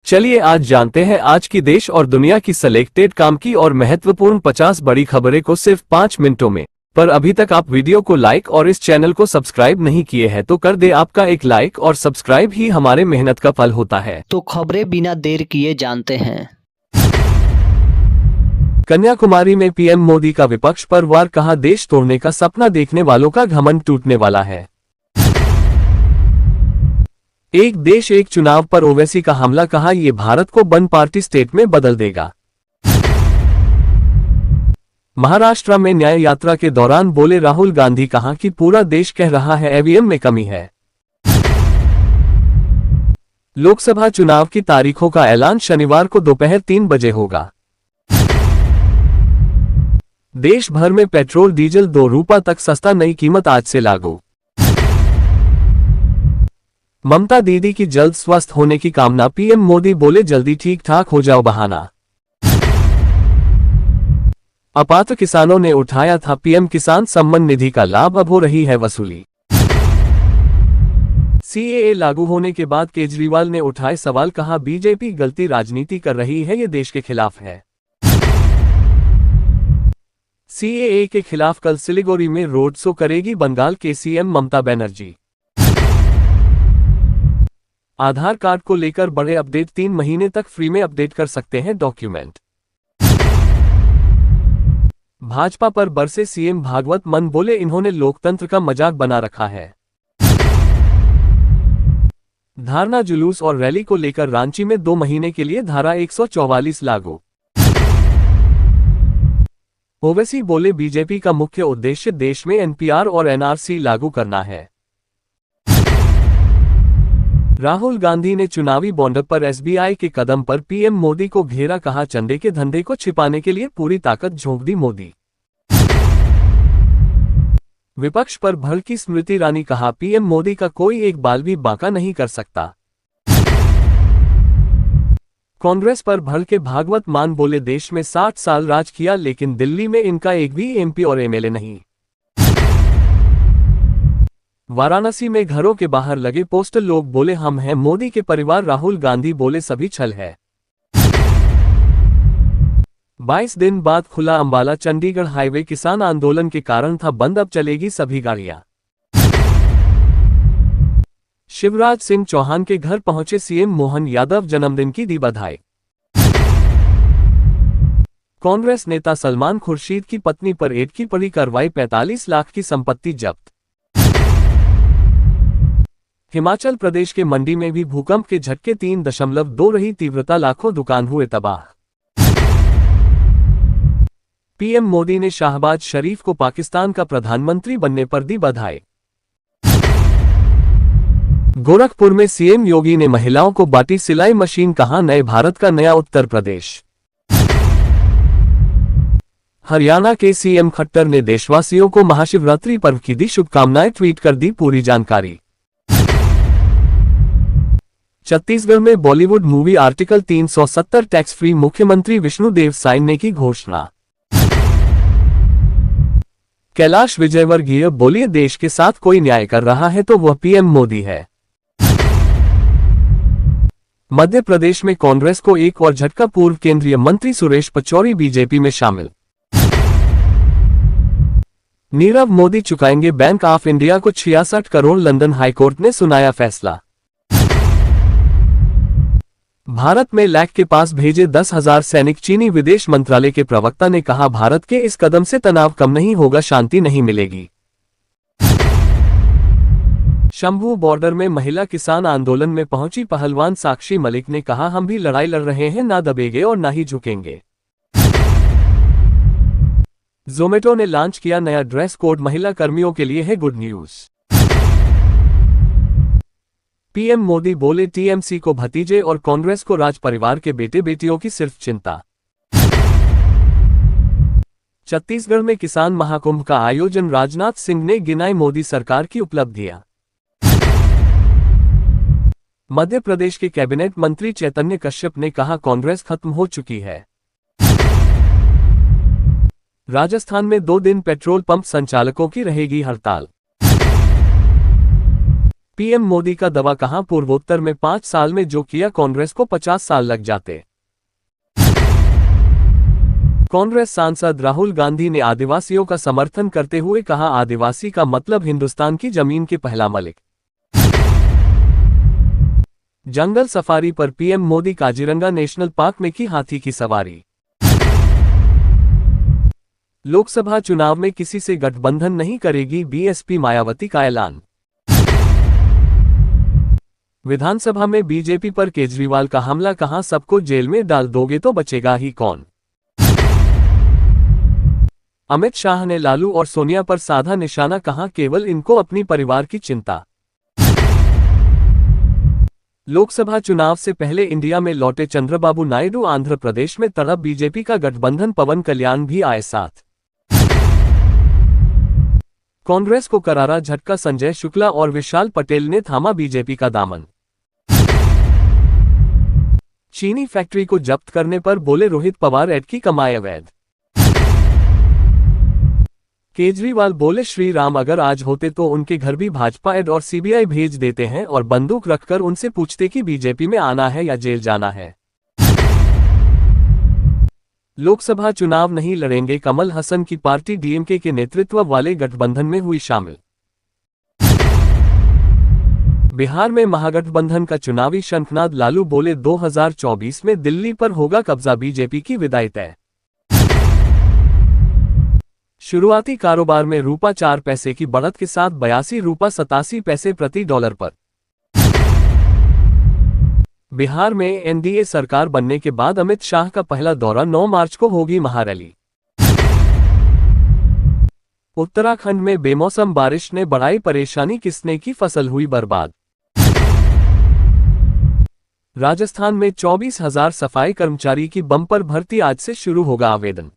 चलिए आज जानते हैं आज की देश और दुनिया की सिलेक्टेड काम की और महत्वपूर्ण 50 बड़ी खबरें को सिर्फ 5 मिनटों में। पर अभी तक आप वीडियो को लाइक और इस चैनल को सब्सक्राइब नहीं किए हैं तो कर दे। आपका एक लाइक और सब्सक्राइब ही हमारे मेहनत का फल होता है। तो खबरें बिना देर किए जानते हैं। कन्याकुमारी में पीएम मोदी का विपक्ष पर वार, कहा देश तोड़ने का सपना देखने वालों का घमंड टूटने वाला है। एक देश एक चुनाव पर ओवैसी का हमला, कहा यह भारत को वन पार्टी स्टेट में बदल देगा। महाराष्ट्र में न्याय यात्रा के दौरान बोले राहुल गांधी, कहा कि पूरा देश कह रहा है ईवीएम में कमी है। लोकसभा चुनाव की तारीखों का ऐलान शनिवार को दोपहर 3 बजे होगा। देश भर में पेट्रोल डीजल 2 रुपये तक सस्ता, नई कीमत आज से लागू। ममता दीदी की जल्द स्वस्थ होने की कामना, पीएम मोदी बोले जल्दी ठीक ठाक हो जाओ बहाना। अपात्र किसानों ने उठाया था पीएम किसान सम्मान निधि का लाभ, अब हो रही है वसूली। सीएए लागू होने के बाद केजरीवाल ने उठाए सवाल, कहा बीजेपी गलती राजनीति कर रही है, ये देश के खिलाफ है। सीएए के खिलाफ कल सिलीगुड़ी में रोड शो करेगी बंगाल के सीएम ममता बनर्जी। आधार कार्ड को लेकर बड़े अपडेट, 3 महीने तक फ्री में अपडेट कर सकते हैं डॉक्यूमेंट। भाजपा पर बरसे सीएम भागवत मन, बोले इन्होंने लोकतंत्र का मजाक बना रखा है। धारणा जुलूस और रैली को लेकर रांची में 2 महीने के लिए धारा 144 लागू। ओवैसी बोले बीजेपी का मुख्य उद्देश्य देश में एनपीआर और एनआरसी लागू करना है। राहुल गांधी ने चुनावी बॉन्ड पर एसबीआई के कदम पर पीएम मोदी को घेरा, कहा चंदे के धंधे को छिपाने के लिए पूरी ताकत झोंक दी मोदी। विपक्ष पर भड़की स्मृति ईरानी, कहा पीएम मोदी का कोई एक बाल भी बांका नहीं कर सकता। कांग्रेस पर भड़के भागवत मान, बोले देश में 60 साल राज किया लेकिन दिल्ली में इनका एक भी एमपी और एमएलए नहीं। वाराणसी में घरों के बाहर लगे पोस्टर, लोग बोले हम हैं मोदी के परिवार, राहुल गांधी बोले सभी छल है। 22 दिन बाद खुला अंबाला चंडीगढ़ हाईवे, किसान आंदोलन के कारण था बंद, अब चलेगी सभी गाड़ियां। शिवराज सिंह चौहान के घर पहुंचे सीएम मोहन यादव, जन्मदिन की दी बधाई। कांग्रेस नेता सलमान खुर्शीद की पत्नी पर एड की पड़ी कार्रवाई, 45 लाख की संपत्ति जब्त। हिमाचल प्रदेश के मंडी में भी भूकंप के झटके, 3.2 रही तीव्रता, लाखों दुकान हुए तबाह। पीएम मोदी ने शाहबाज शरीफ को पाकिस्तान का प्रधानमंत्री बनने पर दी बधाई। गोरखपुर में सीएम योगी ने महिलाओं को बांटी सिलाई मशीन, कहा नए भारत का नया उत्तर प्रदेश। हरियाणा के सीएम खट्टर ने देशवासियों को महाशिवरात्रि पर्व की दी शुभकामनाएं, ट्वीट कर दी पूरी जानकारी। छत्तीसगढ़ में Bollywood movie article 370 tax free, मुख्यमंत्री विष्णुदेव साय ने की घोषणा। कैलाश विजयवर्गीय बोलिए देश के साथ कोई न्याय कर रहा है तो वह पीएम मोदी है। मध्य प्रदेश में कांग्रेस को एक और झटका, पूर्व केंद्रीय मंत्री सुरेश पचौरी बीजेपी में शामिल। नीरव मोदी चुकाएंगे बैंक ऑफ इंडिया को 66 करोड़, लंदन हाईकोर्ट ने सुनाया फैसला। भारत में लैक के पास भेजे 10,000 सैनिक, चीनी विदेश मंत्रालय के प्रवक्ता ने कहा भारत के इस कदम से तनाव कम नहीं होगा, शांति नहीं मिलेगी। शंभू बॉर्डर में महिला किसान आंदोलन में पहुंची पहलवान साक्षी मलिक ने कहा हम भी लड़ाई लड़ रहे हैं, ना दबेंगे और ना ही झुकेंगे। जोमेटो ने लॉन्च किया नया ड्रेस कोड, महिला कर्मियों के लिए है गुड न्यूज। पीएम मोदी बोले टीएमसी को भतीजे और कांग्रेस को राज परिवार के बेटे बेटियों की सिर्फ चिंता। छत्तीसगढ़ में किसान महाकुंभ का आयोजन, राजनाथ सिंह ने गिनाई मोदी सरकार की उपलब्धियां। मध्य प्रदेश के कैबिनेट मंत्री चैतन्य कश्यप ने कहा कांग्रेस खत्म हो चुकी है। राजस्थान में 2 दिन पेट्रोल पंप संचालकों की रहेगी हड़ताल। पीएम मोदी का दावा, कहां पूर्वोत्तर में 5 साल में जो किया कांग्रेस को 50 साल लग जाते। कांग्रेस सांसद राहुल गांधी ने आदिवासियों का समर्थन करते हुए कहा, आदिवासी का मतलब हिंदुस्तान की जमीन के पहला मालिक। जंगल सफारी पर PM Modi, Kaziranga national park में की हाथी की सवारी। लोकसभा चुनाव में किसी से गठबंधन नहीं करेगी बीएसपी, मायावती का ऐलान। विधानसभा में बीजेपी पर केजरीवाल का हमला, कहां सबको जेल में डाल दोगे तो बचेगा ही कौन। अमित शाह ने लालू और सोनिया पर साधा निशाना, कहा केवल इनको अपनी परिवार की चिंता। लोकसभा चुनाव से पहले इंडिया में लौटे चंद्रबाबू नायडू, आंध्र प्रदेश में तड़प बीजेपी का गठबंधन, पवन कल्याण भी आए साथ। कांग्रेस को करारा झटका, संजय शुक्ला और विशाल पटेल ने थामा बीजेपी का दामन। चीनी फैक्ट्री को जब्त करने पर बोले रोहित पवार, ऐड की कमाई अवैध। केजरीवाल बोले, श्री राम अगर आज होते तो उनके घर भी भाजपा ऐड और सीबीआई भेज देते हैं और बंदूक रखकर उनसे पूछते कि बीजेपी में आना है या जेल जाना है। लोकसभा चुनाव नहीं लड़ेंगे कमल हसन की पार्टी, डीएमके के नेतृत्व वाले गठबंधन में हुई शामिल। बिहार में महागठबंधन का चुनावी शंखनाद, लालू बोले 2024 में दिल्ली पर होगा कब्जा, बीजेपी की विदाई तय। शुरुआती कारोबार में रूपा 4 पैसे की बढ़त के साथ 82 रूपा 87 पैसे प्रति डॉलर पर। बिहार में एनडीए सरकार बनने के बाद अमित शाह का पहला दौरा, 9 मार्च को होगी महारैली। उत्तराखंड में बेमौसम बारिश ने बढ़ाई परेशानी, किसने की फसल हुई बर्बाद। राजस्थान में 24,000 सफाई कर्मचारी की बम्पर भर्ती, आज से शुरू होगा आवेदन।